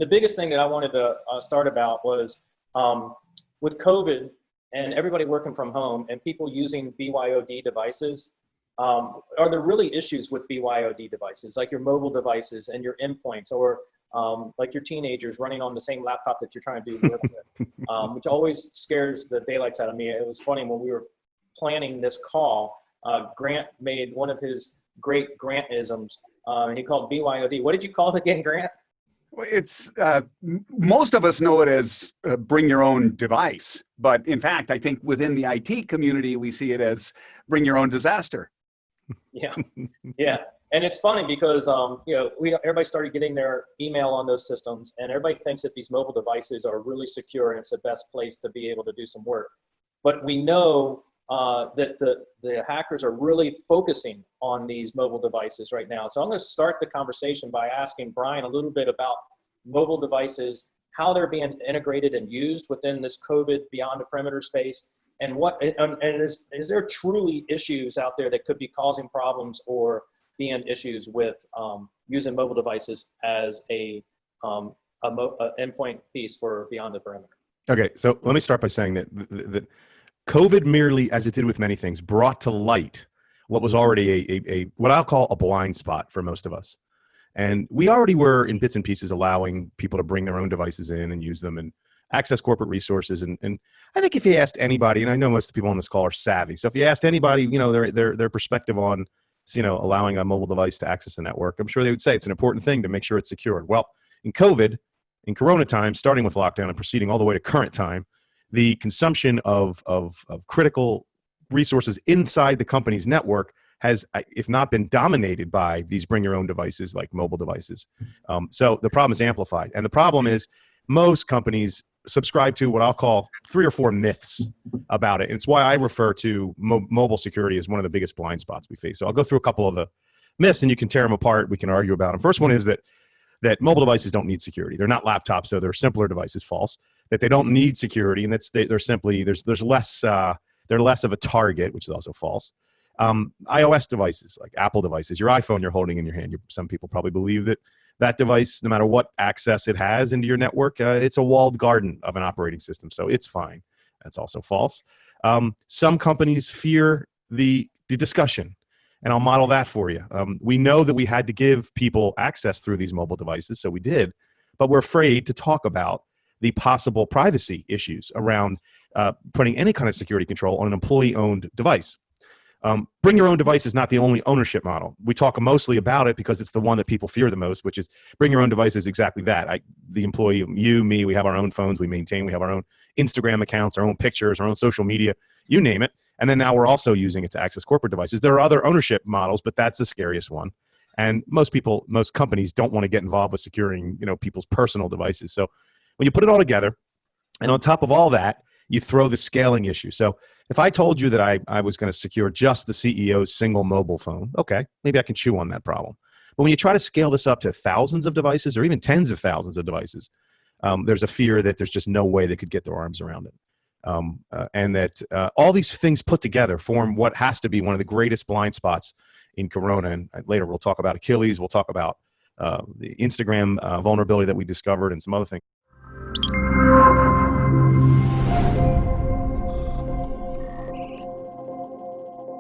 the biggest thing that I wanted to start about was with COVID and everybody working from home and people using BYOD devices, are there really issues with BYOD devices, like your mobile devices and your endpoints, or like your teenagers running on the same laptop that you're trying to do work with, which always scares the daylights out of me. It was funny when we were planning this call, Grant made one of his great Grantisms, and he called BYOD. What did you call it again, Grant? It's most of us know it as bring your own device, but in fact, I think within the IT community, we see it as bring your own disaster. Yeah, yeah, and it's funny because you know, everybody started getting their email on those systems, and everybody thinks that these mobile devices are really secure and it's the best place to be able to do some work. But we know that the hackers are really focusing on these mobile devices right now. So I'm going to start the conversation by asking Brian a little bit about mobile devices, how they're being integrated and used within this COVID beyond the perimeter space, and is there truly issues out there that could be causing problems or being issues with using mobile devices as a endpoint piece for beyond the perimeter? Okay, so let me start by saying that COVID merely, as it did with many things, brought to light what was already a what I'll call a blind spot for most of us. And we already were in bits and pieces allowing people to bring their own devices in and use them and access corporate resources. And I think if you asked anybody, and I know most of the people on this call are savvy, so if you asked anybody, you know, their perspective on, you know, allowing a mobile device to access the network, I'm sure they would say it's an important thing to make sure it's secured. Well, in COVID, in Corona time, starting with lockdown and proceeding all the way to current time, the consumption of critical resources inside the company's network has, if not been dominated by these bring your own devices like mobile devices. So the problem is amplified. And the problem is most companies subscribe to what I'll call 3 or 4 myths about it. And it's why I refer to mobile security as one of the biggest blind spots we face. So I'll go through a couple of the myths and you can tear them apart. We can argue about them. First one is that mobile devices don't need security. They're not laptops, so they're simpler devices. False. That they don't need security, and they're simply there's less they're less of a target, which is also false. iOS devices, like Apple devices, your iPhone you're holding in your hand. Some people probably believe that device, no matter what access it has into your network, it's a walled garden of an operating system, so it's fine. That's also false. Some companies fear the discussion. And I'll model that for you. We know that we had to give people access through these mobile devices, so we did, but we're afraid to talk about the possible privacy issues around putting any kind of security control on an employee-owned device. Bring your own device is not the only ownership model. We talk mostly about it because it's the one that people fear the most, which is bring your own device is exactly that. The employee, you, me, we have our own phones we maintain. We have our own Instagram accounts, our own pictures, our own social media, you name it. And then now we're also using it to access corporate devices. There are other ownership models, but that's the scariest one. And most companies don't want to get involved with securing, you know, people's personal devices. So when you put it all together, and on top of all that, you throw the scaling issue. So if I told you that I was going to secure just the CEO's single mobile phone, okay, maybe I can chew on that problem. But when you try to scale this up to thousands of devices or even tens of thousands of devices, there's a fear that there's just no way they could get their arms around it. And that all these things put together form what has to be one of the greatest blind spots in Corona. And later we'll talk about Achilles, we'll talk about the Instagram vulnerability that we discovered and some other things.